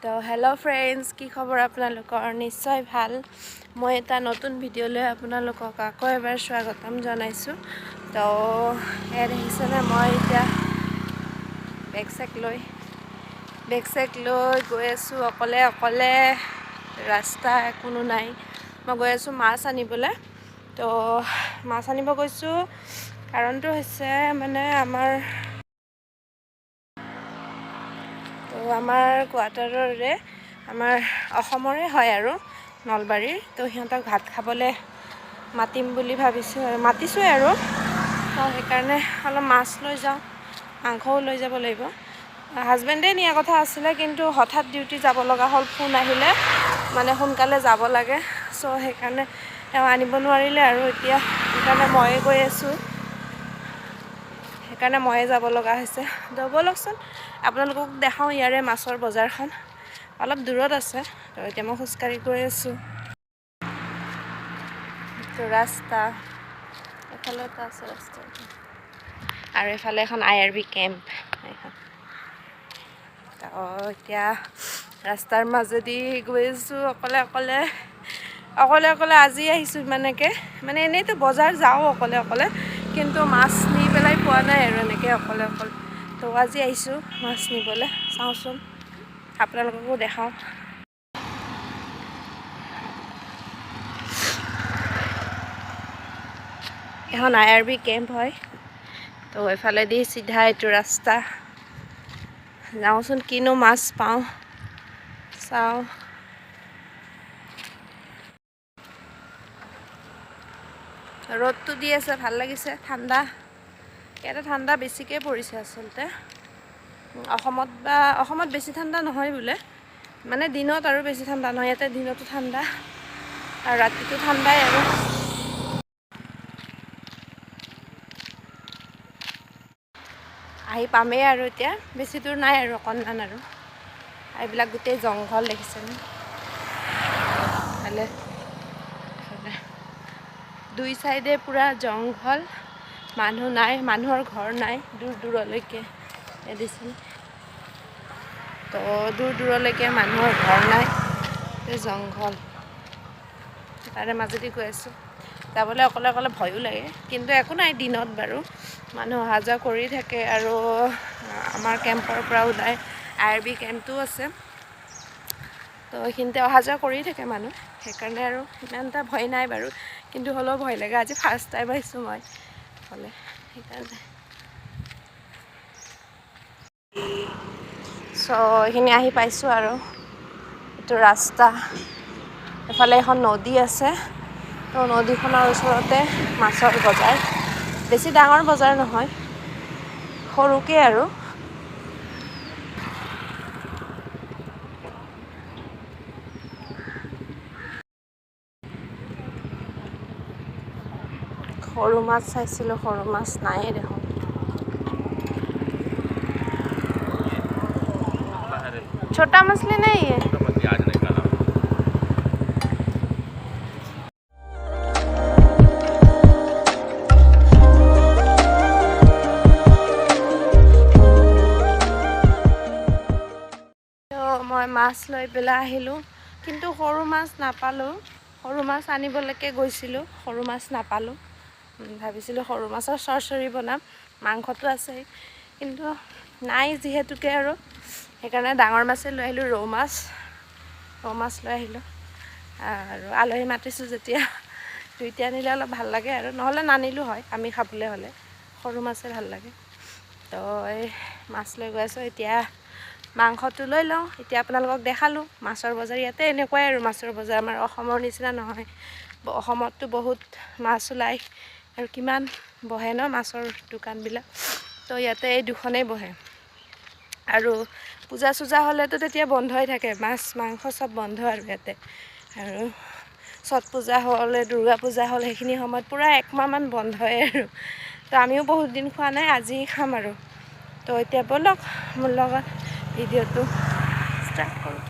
তো hello' friends, কি খবৰ আপোনালোকৰ? নিশ্চয় ভাল। মই এটা নতুন ভিডিঅ'লৈ আপোনালোকক আকৌ এবাৰ স্বাগতম জনাইছোঁ। তো ইয়াত দেখিছেনে, মই এতিয়া বেগ চেক লৈ গৈ আছোঁ অকলে অকলে। ৰাস্তা কোনো নাই। মই গৈ আছোঁ মাছ আনিবলৈ। তো মাছ আনিব গৈছোঁ, কাৰণটো হৈছে মানে আমাৰ কোৱাৰ্টাৰৰে আমাৰ অসমৰে হয় আৰু নলবাৰীৰ। তো সিহঁতক ভাত খাবলৈ মাতিম বুলি মাতিছোঁ আৰু। তো সেইকাৰণে অলপ মাছ লৈ যাওঁ, মাংসও লৈ যাব লাগিব। হাজবেণ্ডে নিয়া কথা আছিলে, কিন্তু হঠাৎ ডিউটি যাব লগা হ'ল। ফোন আহিলে মানে সোনকালে যাব লাগে। চ' সেইকাৰণে তেওঁ আনিব নোৱাৰিলে আৰু এতিয়া সেইকাৰণে ময়ে গৈ আছোঁ। সেইকাৰণে ময়ে যাব লগা হৈছে। ব'লকচোন আপোনালোকক দেখাওঁ ইয়াৰে মাছৰ বজাৰখন। অলপ দূৰত আছে, তো এতিয়া মই খোজকাঢ়ি গৈ আছোঁ। ৰাস্তা এফালেতো আছে ৰাস্তা, আৰু এফালে এখন IRB কেম্প। এতিয়া ৰাস্তাৰ মাজেদি গৈ আছোঁ অকলে অকলে আজি আহিছোঁ ইমানকৈ। মানে এনেইতো বজাৰ যাওঁ অকলে, কিন্তু মাছ নি পেলাই পোৱা নাই আৰু এনেকৈ অকলে। তো আজি আহিছোঁ মাছ নিবলৈ। চাওঁচোন আপোনালোককো দেখাওঁ। এখন IRB কেম্প হয়। তো এইফালেদি চিধা এইটো ৰাস্তা। যাওঁচোন কিনো মাছ পাওঁ চাওঁ। ৰ'দটো দি আছে, ভাল লাগিছে, ঠাণ্ডা। ইয়াতে ঠাণ্ডা বেছিকৈ পৰিছে আচলতে। অসমত বেছি ঠাণ্ডা নহয় বোলে, মানে দিনত আৰু বেছি ঠাণ্ডা নহয়। ইয়াতে দিনতো ঠাণ্ডা আৰু ৰাতিটো ঠাণ্ডাই আৰু। আহি পামেই আৰু এতিয়া, বেছি দূৰ নাই আৰু অকণমান আৰু। এইবিলাক গোটেই জংঘল দেখিছেনে? দুই চাইডে পুৰা জংঘল, মানুহ নাই, মানুহৰ ঘৰ নাই দূৰলৈকে দিছিল। তো দূৰলৈকে মানুহৰ ঘৰ নাই, জংঘল। তাৰে মাজেদি গৈ আছোঁ। যাবলৈ অকলে ভয়ো লাগে, কিন্তু একো নাই। দিনত বাৰু মানুহ অহা যোৱা কৰি থাকে, আৰু আমাৰ কেম্পৰ পৰা ওলাই IRB কেম্পটো আছে। তো এইখিনিতে অহা যোৱা কৰি থাকে মানুহ, সেইকাৰণে আৰু ইমান এটা ভয় নাই বাৰু। কিন্তু হ'লেও ভয় লাগে। আজি ফাৰ্ষ্ট টাইম আহিছোঁ মই হ'লে, সেইকাৰণে। চ' এইখিনি আহি পাইছোঁ আৰু। এইটো ৰাস্তা, এফালে এখন নদী আছে। তো নদীখনৰ ওচৰতে মাছৰ বজাৰ। বেছি ডাঙৰ বজাৰ নহয়, সৰুকৈ আৰু। সৰু মাছ চাইছিলোঁ, সৰু মাছ নায়েই দেখোন। छोटा मछली नहीं है। মই মাছ লৈ পেলাই আহিলোঁ, কিন্তু সৰু মাছ নাপালোঁ। সৰু মাছ আনিবলৈকে গৈছিলোঁ, সৰু মাছ নাপালোঁ। ভাবিছিলোঁ সৰু মাছৰ চৰচৰি বনাম, মাংসটো আছেই, কিন্তু নাই যিহেতুকে আৰু। সেইকাৰণে ডাঙৰ মাছে লৈ আহিলোঁ, ৰৌ মাছ লৈ আহিলোঁ। আৰু আলহী মাতিছোঁ যেতিয়া দুইটা আনিলে অলপ ভাল লাগে আৰু, নহ'লে নানিলোঁ হয়। আমি খাবলৈ হ'লে সৰু মাছে ভাল লাগে। তো এই মাছ লৈ গৈ আছোঁ। এতিয়া মাংসটো লৈ লওঁ। এতিয়া আপোনালোকক দেখালোঁ মাছৰ বজাৰ। ইয়াতে এনেকুৱাই আৰু মাছৰ বজাৰ, আমাৰ অসমৰ নিচিনা নহয়। অসমততো বহুত মাছ ওলায়, আৰু কিমান বহে ন মাছৰ দোকানবিলাক। তো ইয়াতে এই দুখনেই বহে। আৰু পূজা চূজা হ'লেতো তেতিয়া বন্ধই থাকে, মাছ মাংস চব বন্ধ আৰু ইয়াতে। আৰু ছট পূজা হ'লে, দুৰ্গা পূজা হ'ল, সেইখিনি সময়ত পূৰা একমাহমান বন্ধই আৰু। তো আমিও বহুত দিন খোৱা নাই, আজি খাম আৰু। তো এতিয়া ব'লক মোৰ লগত ভিডিঅ'টো ষ্টাৰ্ট কৰোঁ।